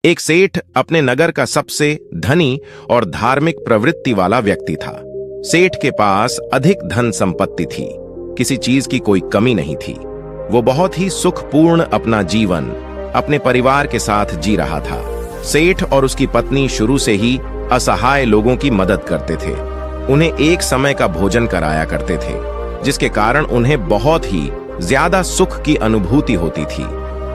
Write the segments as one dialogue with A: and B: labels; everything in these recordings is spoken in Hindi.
A: एक सेठ अपने नगर का सबसे धनी और धार्मिक प्रवृत्ति वाला व्यक्ति था। सेठ के पास अधिक धन संपत्ति थी, किसी चीज की कोई कमी नहीं थी। वो बहुत ही सुखपूर्ण अपना जीवन अपने परिवार के साथ जी रहा था। सेठ और उसकी पत्नी शुरू से ही असहाय लोगों की मदद करते थे। उन्हें एक समय का भोजन कराया करते थे, जिसके कारण उन्हें बहुत ही ज्यादा सुख की अनुभूति होती थी।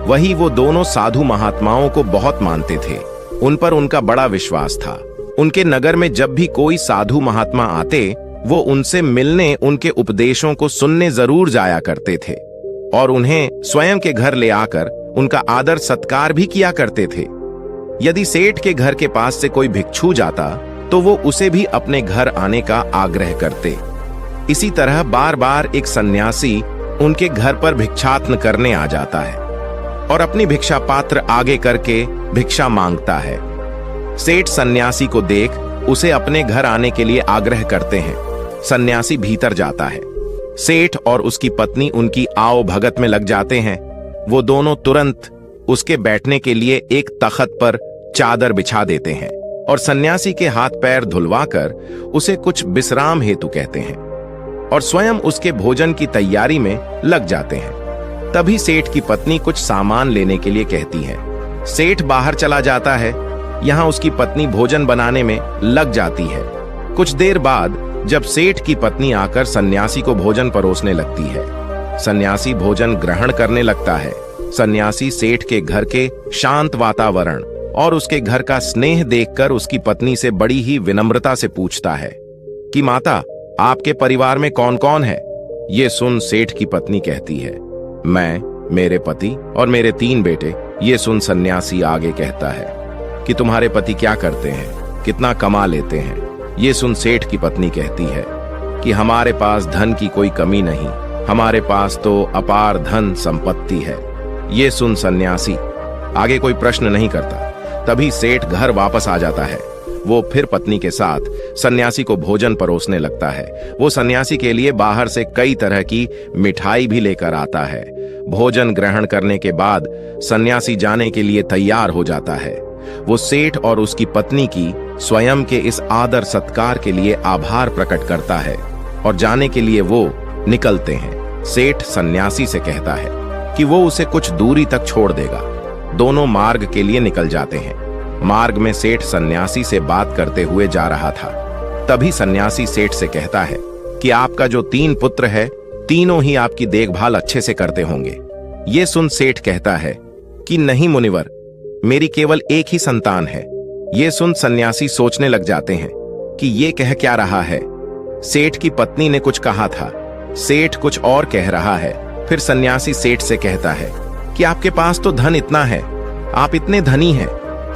A: वही वो दोनों साधु महात्माओं को बहुत मानते थे। उन पर उनका बड़ा विश्वास था। उनके नगर में जब भी कोई साधु महात्मा आते, वो उनसे मिलने, उनके उपदेशों को सुनने जरूर जाया करते थे और उन्हें स्वयं के घर ले आकर उनका आदर सत्कार भी किया करते थे। यदि सेठ के घर के पास से कोई भिक्षु जाता तो वो उसे भी अपने घर आने का आग्रह करते। इसी तरह बार बार एक सन्यासी उनके घर पर भिक्षाटन करने आ जाता है और अपनी भिक्षा पात्र आगे करके भिक्षा मांगता है। सेठ सन्यासी को देख उसे अपने घर आने के लिए आग्रह करते हैं। सन्यासी भीतर जाता है। सेठ और उसकी पत्नी उनकी आओ भगत में लग जाते हैं। वो दोनों तुरंत उसके बैठने के लिए एक तख्त पर चादर बिछा देते हैं और सन्यासी के हाथ पैर धुलवाकर उसे कुछ विश्राम हेतु कहते हैं और स्वयं उसके भोजन की तैयारी में लग जाते हैं। तभी सेठ की पत्नी कुछ सामान लेने के लिए कहती है। सेठ बाहर चला जाता है। यहाँ उसकी पत्नी भोजन बनाने में लग जाती है। कुछ देर बाद जब सेठ की पत्नी आकर सन्यासी को भोजन परोसने लगती है, सन्यासी भोजन ग्रहण करने लगता है। सन्यासी सेठ के घर के शांत वातावरण और उसके घर का स्नेह देखकर उसकी पत्नी से बड़ी ही विनम्रता से पूछता है कि माता, आपके परिवार में कौन कौन है? ये सुन सेठ की पत्नी कहती है, मैं, मेरे पति और मेरे 3 बेटे। ये सुन सन्यासी आगे कहता है कि तुम्हारे पति क्या करते हैं, कितना कमा लेते हैं? ये सुन सेठ की पत्नी कहती है कि हमारे पास धन की कोई कमी नहीं, हमारे पास तो अपार धन संपत्ति है। ये सुन सन्यासी आगे कोई प्रश्न नहीं करता। तभी सेठ घर वापस आ जाता है। वो फिर पत्नी के साथ सन्यासी को भोजन परोसने लगता है। वो सन्यासी के लिए बाहर से कई तरह की मिठाई भी लेकर आता है। भोजन ग्रहण करने के बाद सन्यासी जाने के लिए तैयार हो जाता है। वो सेठ और उसकी पत्नी की स्वयं के इस आदर सत्कार के लिए आभार प्रकट करता है और जाने के लिए वो निकलते हैं। सेठ सन्यासी से कहता है कि वो उसे कुछ दूरी तक छोड़ देगा। दोनों मार्ग के लिए निकल जाते हैं। मार्ग में सेठ सन्यासी से बात करते हुए जा रहा था। तभी सन्यासी सेठ से कहता है कि आपका जो 3 पुत्र है, तीनों ही आपकी देखभाल अच्छे से करते होंगे। ये सुन सेठ कहता है कि नहीं मुनिवर, मेरी केवल एक ही संतान है। ये सुन सन्यासी सोचने लग जाते हैं कि ये कह क्या रहा है। सेठ की पत्नी ने कुछ कहा था, सेठ कुछ और कह रहा है। फिर सन्यासी सेठ से कहता है कि आपके पास तो धन इतना है, आप इतने धनी हैं,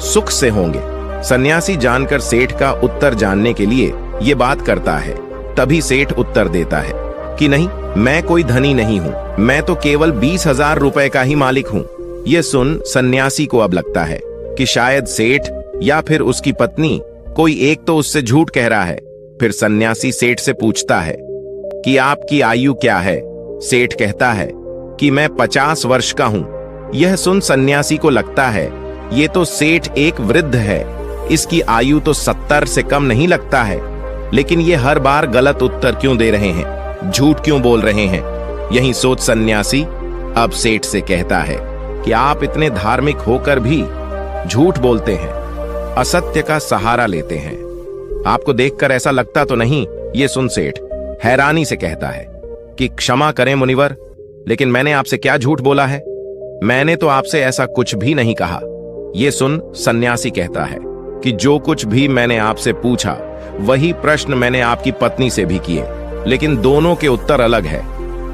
A: सुख से होंगे। सन्यासी जानकर सेठ का उत्तर जानने के लिए ये बात करता है। तभी सेठ उत्तर देता है कि नहीं, मैं कोई धनी नहीं हूं, मैं तो केवल 20,000 रुपए का ही मालिक हूं। ये सुन सन्यासी को अब लगता है कि शायद सेठ या फिर उसकी पत्नी कोई एक तो उससे झूठ कह रहा है। फिर सन्यासी सेठ से पूछता है कि आपकी आयु क्या है? सेठ कहता है कि मैं 50 वर्ष का हूं। यह सुन सन्यासी को लगता है ये तो सेठ एक वृद्ध है, इसकी आयु तो 70 से कम नहीं लगता है। लेकिन ये हर बार गलत उत्तर क्यों दे रहे हैं, झूठ क्यों बोल रहे हैं? यही सोच सन्यासी अब सेठ से कहता है कि आप इतने धार्मिक होकर भी झूठ बोलते हैं, असत्य का सहारा लेते हैं। आपको देखकर ऐसा लगता तो नहीं? ये सुन सेठ हैरानी से कहता है कि क्षमा करें मुनिवर, लेकिन मैंने आपसे क्या झूठ बोला है? मैंने तो आपसे ऐसा कुछ भी नहीं कहा। ये सुन सन्यासी कहता है कि जो कुछ भी मैंने आपसे पूछा वही प्रश्न मैंने आपकी पत्नी से भी किए, लेकिन दोनों के उत्तर अलग है।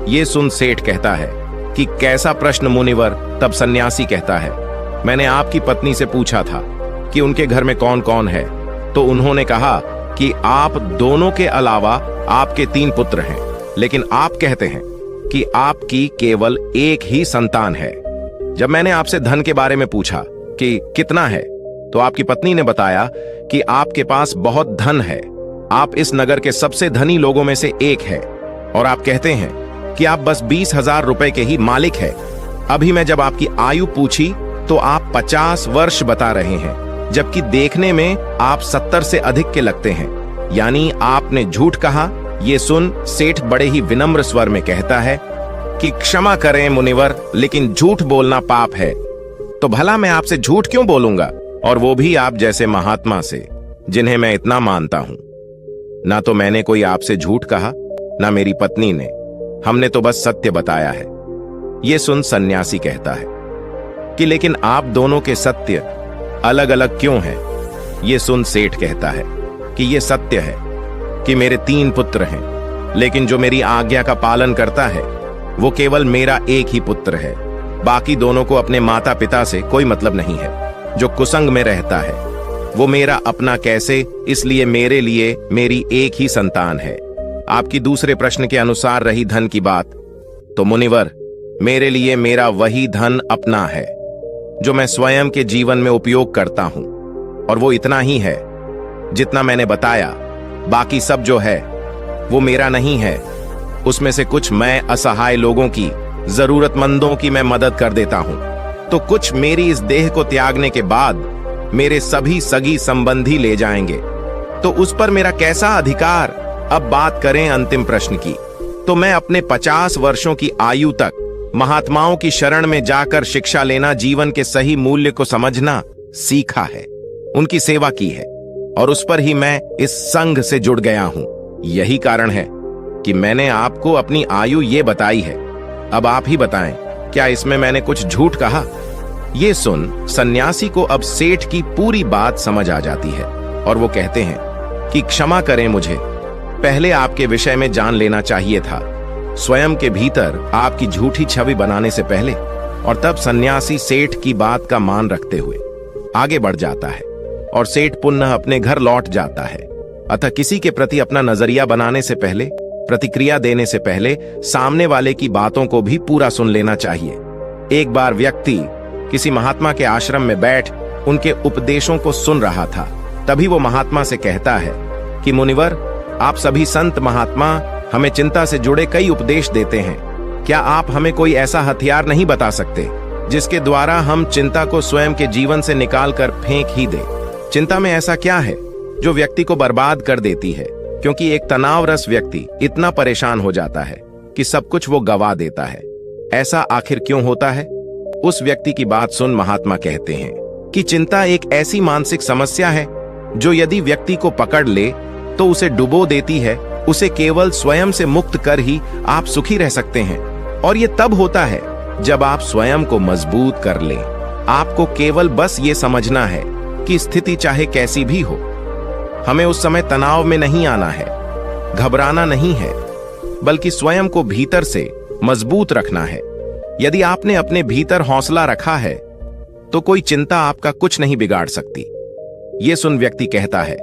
A: ये सुन सेठ कहता है कि कैसा प्रश्न मुनिवर? तब सन्यासी कहता है, मैंने आपकी पत्नी से पूछा था कि उनके घर में कौन कौन है, तो उन्होंने कहा कि आप दोनों के अलावा आपके 3 पुत्र हैं, लेकिन आप कहते हैं कि आपकी केवल एक ही संतान है। जब मैंने आपसे धन के बारे में पूछा कि कितना है, तो आपकी पत्नी ने बताया कि आपके पास बहुत धन है, आप इस नगर के सबसे धनी लोगों में से एक है, और आप कहते हैं कि आप बस 20,000 रुपए के ही मालिक है। अभी मैं जब आपकी आयु पूछी तो आप 50 वर्ष बता रहे हैं, जबकि देखने में आप 70 से अधिक के लगते हैं। यानी आपने झूठ कहा। ये सुन सेठ बड़े ही विनम्र स्वर में कहता है कि क्षमा करें मुनिवर, लेकिन झूठ बोलना पाप है। तो भला मैं आपसे झूठ क्यों बोलूंगा, और वो भी आप जैसे महात्मा से, जिन्हें मैं इतना मानता हूं। ना तो मैंने कोई आपसे झूठ कहा, ना मेरी पत्नी ने। हमने तो बस सत्य बताया है। ये सुन सन्यासी कहता है कि लेकिन आप दोनों के सत्य अलग अलग क्यों हैं? ये सुन सेठ कहता है कि ये सत्य है कि मेरे 3 पुत्र हैं, लेकिन जो मेरी आज्ञा का पालन करता है वो केवल मेरा एक ही पुत्र है। बाकी दोनों को अपने माता पिता से कोई मतलब नहीं है। जो कुसंग में रहता है वो मेरा अपना कैसे, इसलिए मेरे लिए मेरी एक ही संतान है। आपकी दूसरे प्रश्न के अनुसार रही धन की बात, तो मुनिवर, मेरे लिए मेरा वही धन अपना है जो मैं स्वयं के जीवन में उपयोग करता हूं, और वो इतना ही है जितना मैंने बताया। बाकी सब जो है वो मेरा नहीं है। उसमें से कुछ मैं असहाय लोगों की, जरूरतमंदों की मैं मदद कर देता हूं, तो कुछ मेरी इस देह को त्यागने के बाद मेरे सभी सगी संबंधी ले जाएंगे। तो उस पर मेरा कैसा अधिकार? अब बात करें अंतिम प्रश्न की, तो मैं अपने 50 वर्षों की आयु तक महात्माओं की शरण में जाकर शिक्षा लेना, जीवन के सही मूल्य को समझना सीखा है, उनकी सेवा की है, और उस पर ही मैं इस संघ से जुड़ गया हूं। यही कारण है कि मैंने आपको अपनी आयु ये बताई है। अब आप ही बताएं, क्या इसमें मैंने कुछ झूठ कहा? ये सुन सन्यासी को अब सेठ की पूरी बात समझ आ जाती है, और वो कहते हैं कि क्षमा करें, मुझे पहले आपके विषय में जान लेना चाहिए था, स्वयं के भीतर आपकी झूठी छवि बनाने से पहले। और तब सन्यासी सेठ की बात का मान रखते हुए आगे बढ़ जाता है, और सेठ पुनः अपने घर लौट जाता है। अतः किसी के प्रति अपना नजरिया बनाने से पहले, प्रतिक्रिया देने से पहले सामने वाले की बातों को भी पूरा सुन लेना चाहिए। एक बार व्यक्ति किसी महात्मा के आश्रम में बैठ उनके उपदेशों को सुन रहा था। तभी वो महात्मा से कहता है कि मुनिवर, आप सभी संत महात्मा हमें चिंता से जुड़े कई उपदेश देते हैं। क्या आप हमें कोई ऐसा हथियार नहीं बता सकते जिसके द्वारा हम चिंता को स्वयं के जीवन से निकाल कर फेंक ही दें? चिंता में ऐसा क्या है जो व्यक्ति को बर्बाद कर देती है? क्योंकि एक तनावरस व्यक्ति इतना परेशान हो जाता है कि सब कुछ वो गवा देता है। ऐसा आखिर क्यों होता है? उस व्यक्ति की बात सुन महात्मा कहते हैं कि चिंता एक ऐसी मानसिक समस्या है जो यदि व्यक्ति को पकड़ ले तो उसे डुबो देती है। उसे केवल स्वयं से मुक्त कर ही आप सुखी रह सकते हैं, और ये तब होता है जब आप स्वयं को मजबूत कर लें। आपको केवल बस ये समझना है कि स्थिति चाहे कैसी भी हो, हमें उस समय तनाव में नहीं आना है, घबराना नहीं है, बल्कि स्वयं को भीतर से मजबूत रखना है। यदि आपने अपने भीतर हौसला रखा है तो कोई चिंता आपका कुछ नहीं बिगाड़ सकती। ये सुन व्यक्ति कहता है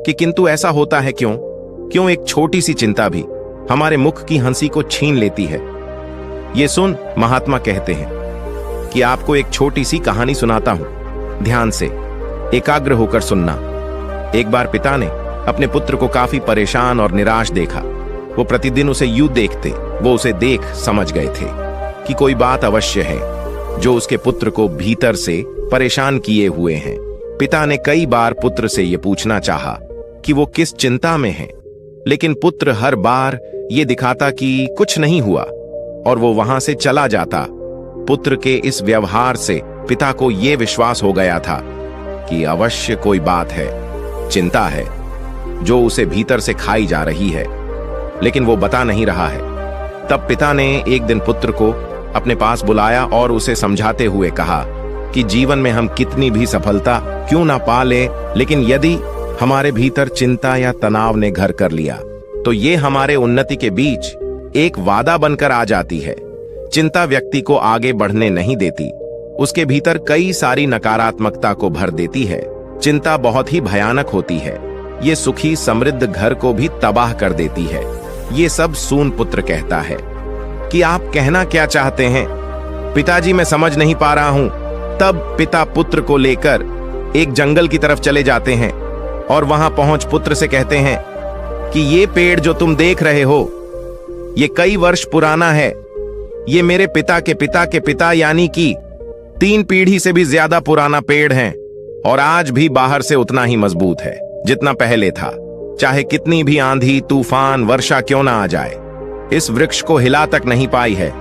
A: कि किंतु ऐसा होता है क्यों? क्यों एक छोटी सी चिंता भी हमारे मुख की हंसी को छीन लेती है? ये सुन महात्मा कहते हैं कि आपको एक छोटी सी कहानी सुनाता हूं, ध्यान से एकाग्र होकर सुनना। एक बार पिता ने अपने पुत्र को काफी परेशान और निराश देखा। वो प्रतिदिन उसे यूं देखते, वो उसे देख समझ गए थे कि कोई बात अवश्य है जो उसके पुत्र को भीतर से परेशान किए हुए हैं। पिता ने कई बार पुत्र से यह पूछना चाहा कि वो किस चिंता में है, लेकिन पुत्र हर बार ये दिखाता कि कुछ नहीं हुआ और वो वहां से चला जाता। पुत्र के इस व्यवहार से पिता को यह विश्वास हो गया था कि अवश्य कोई बात है, चिंता है जो उसे भीतर से खाई जा रही है, लेकिन वो बता नहीं रहा है। तब पिता ने एक दिन पुत्र को अपने पास बुलाया और उसे समझाते हुए कहा कि जीवन में हम कितनी भी सफलता क्यों ना पा ले, लेकिन यदि हमारे भीतर चिंता या तनाव ने घर कर लिया तो ये हमारे उन्नति के बीच एक वादा बनकर आ जाती है। चिंता व्यक्ति को आगे बढ़ने नहीं देती, उसके भीतर कई सारी नकारात्मकता को भर देती है। चिंता बहुत ही भयानक होती है, ये सुखी समृद्ध घर को भी तबाह कर देती है। ये सब सून पुत्र कहता है कि आप कहना क्या चाहते हैं? पिताजी, मैं समझ नहीं पा रहा हूं। तब पिता पुत्र को लेकर एक जंगल की तरफ चले जाते हैं और वहां पहुंच पुत्र से कहते हैं कि ये पेड़ जो तुम देख रहे हो ये कई वर्ष पुराना है। ये मेरे पिता के पिता के पिता यानी कि 3 पीढ़ी से भी ज्यादा पुराना पेड़ है और आज भी बाहर से उतना ही मजबूत है जितना पहले था। चाहे कितनी भी आंधी, तूफान, वर्षा क्यों ना आ जाए, इस वृक्ष को हिला तक नहीं पाई है।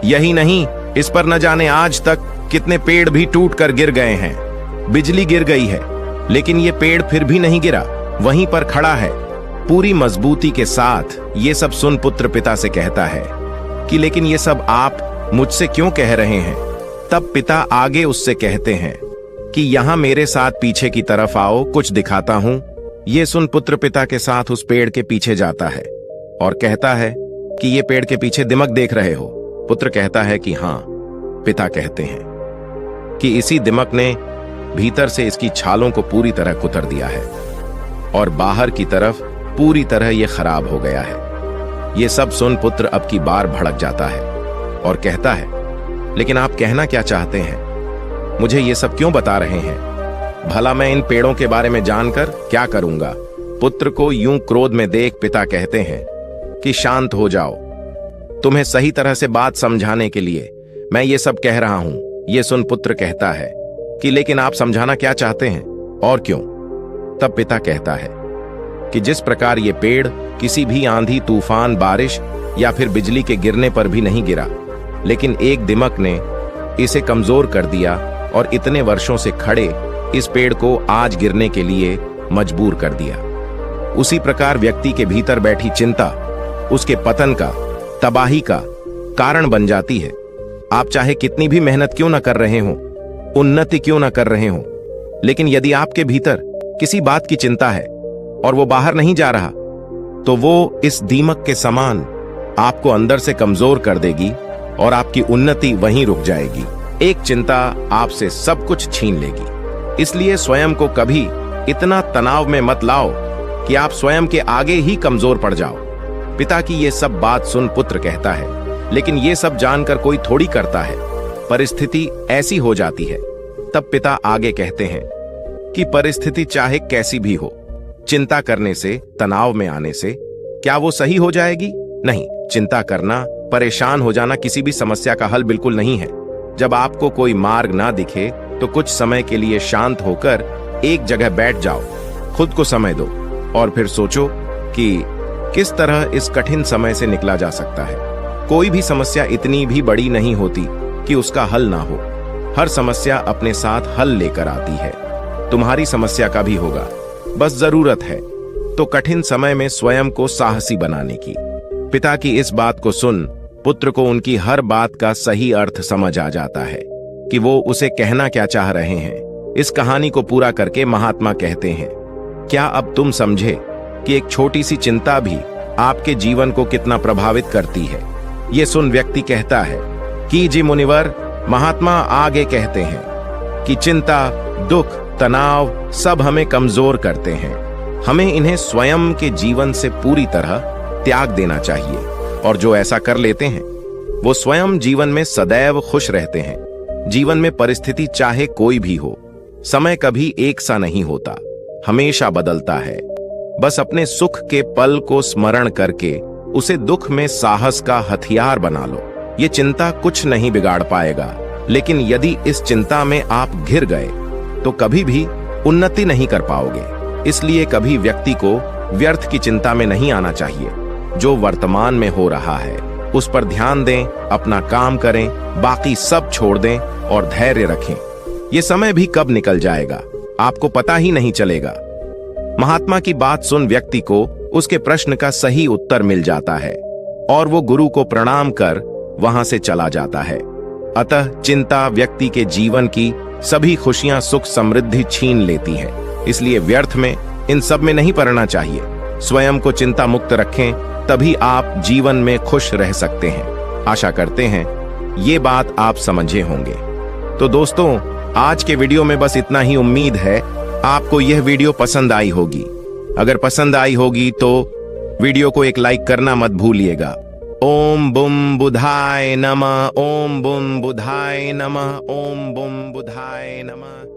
A: यही नहीं, इस पर न जाने आज तक कितने पेड़ भी टूट कर गिर गए हैं। बिजली गिर गई है, लेकिन ये पेड़ फिर भी नहीं गिरा, वहीं पर खड़ा है पूरी मजबूती के साथ। ये सब सुन पुत्र पिता से कहता है कि लेकिन ये सब आप मुझसे क्यों कह रहे हैं। तब पिता आगे उससे कहते हैं कि यहां मेरे साथ पीछे की तरफ आओ, कुछ दिखाता हूं। ये सुन पुत्र पिता के साथ उस पेड़ के पीछे जाता है और कहता है कि ये पेड़ के पीछे दिमक देख रहे हो। पुत्र कहता है कि हां। पिता कहते हैं कि इसी दिमक ने भीतर से इसकी छालों को पूरी तरह कुतर दिया है और बाहर की तरफ पूरी तरह यह खराब हो गया है। यह सब सुन पुत्र अब की बार भड़क जाता है और कहता है, लेकिन आप कहना क्या चाहते हैं? मुझे ये सब क्यों बता रहे हैं? भला मैं इन पेड़ों के बारे में जानकर क्या करूंगा? पुत्र को यूं क्रोध में देख पिता कहते हैं कि शांत हो जाओ, तुम्हें सही तरह से बात समझाने के लिए मैं ये सब कह रहा हूं। ये सुन पुत्र कहता है कि लेकिन आप समझाना क्या चाहते हैं और क्यों? तब पिता कहता है कि जिस प्रकार ये पेड़ किसी भी आंधी, तूफान, बारिश या फिर बिजली के गिरने पर भी नहीं गिरा, लेकिन एक दिमक ने इसे कमजोर कर दिया और इतने वर्षों से खड़े इस पेड़ को आज गिरने के लिए मजबूर कर दिया, उसी प्रकार व्यक्ति के भीतर बैठी चिंता उसके पतन का, तबाही का कारण बन जाती है। आप चाहे कितनी भी मेहनत क्यों ना कर रहे हो, उन्नति क्यों ना कर रहे हो, लेकिन यदि आपके भीतर किसी बात की चिंता है और वो बाहर नहीं जा रहा, तो वो इस दीमक के समान आपको अंदर से कमजोर कर देगी और आपकी उन्नति वहीं रुक जाएगी। एक चिंता आपसे सब कुछ छीन लेगी। इसलिए स्वयं को कभी इतना तनाव में मत लाओ कि आप स्वयं के आगे ही कमजोर पड़ जाओ। पिता की ये सब बात सुन पुत्र कहता है, लेकिन ये सब जानकर कोई थोड़ी करता है, परिस्थिति ऐसी हो जाती है। तब पिता आगे कहते हैं कि परिस्थिति चाहे कैसी भी हो, चिंता करने से, तनाव में आने से क्या वो सही हो जाएगी? नहीं। चिंता करना, परेशान हो जाना किसी भी समस्या का हल बिल्कुल नहीं है। जब आपको कोई मार्ग ना दिखे तो कुछ समय के लिए शांत होकर एक जगह बैठ जाओ, खुद को समय दो और फिर सोचो कि किस तरह इस कठिन समय से निकला जा सकता है। कोई भी समस्या इतनी भी बड़ी नहीं होती कि उसका हल ना हो। हर समस्या अपने साथ हल लेकर आती है। तुम्हारी समस्या का भी होगा, बस जरूरत है तो कठिन समय में स्वयं को साहसी बनाने की। पिता की इस बात को सुन पुत्र को उनकी हर बात का सही अर्थ समझ आ जाता है कि वो उसे कहना क्या चाह रहे हैं। इस कहानी को पूरा करके महात्मा कहते हैं, क्या अब तुम समझे कि एक छोटी सी चिंता भी आपके जीवन को कितना प्रभावित करती है? ये सुन व्यक्ति कहता है कि जी मुनिवर। महात्मा आगे कहते हैं कि चिंता, दुख, तनाव सब हमें कमजोर करते हैं। हमें इन्हें स्वयं के जीवन से पूरी तरह त्याग देना चाहिए और जो ऐसा कर लेते हैं वो स्वयं जीवन में सदैव खुश रहते हैं। जीवन में परिस्थिति चाहे कोई भी हो, समय कभी एक सा नहीं होता, हमेशा बदलता है। बस अपने सुख के पल को स्मरण करके उसे दुख में साहस का हथियार बना लो। ये चिंता कुछ नहीं बिगाड़ पाएगा, लेकिन यदि इस चिंता में आप घिर गए तो कभी भी उन्नति नहीं कर पाओगे। इसलिए कभी व्यक्ति को व्यर्थ की चिंता में नहीं आना चाहिए। जो वर्तमान में हो रहा है उस पर ध्यान दें, अपना काम करें, बाकी सब छोड़ दें और धैर्य रखें। ये समय भी कब निकल जाएगा आपको पता ही नहीं चलेगा। महात्मा की बात सुन व्यक्ति को उसके प्रश्न का सही उत्तर मिल जाता है और वो गुरु को प्रणाम कर वहां से चला जाता है। अतः चिंता व्यक्ति के जीवन की सभी खुशियां, सुख, समृद्धि छीन लेती है। इसलिए व्यर्थ में इन सब में नहीं पड़ना चाहिए। स्वयं को चिंता मुक्त रखें, तभी आप जीवन में खुश रह सकते हैं। आशा करते हैं ये बात आप समझे होंगे। तो दोस्तों, आज के वीडियो में बस इतना ही। उम्मीद है आपको यह वीडियो पसंद आई होगी। अगर पसंद आई होगी तो वीडियो को एक लाइक करना मत भूलिएगा। ओम बुम बुधाय नमः, ओम बुम बुधाय नमः, ओम बुम बुधाय नमः।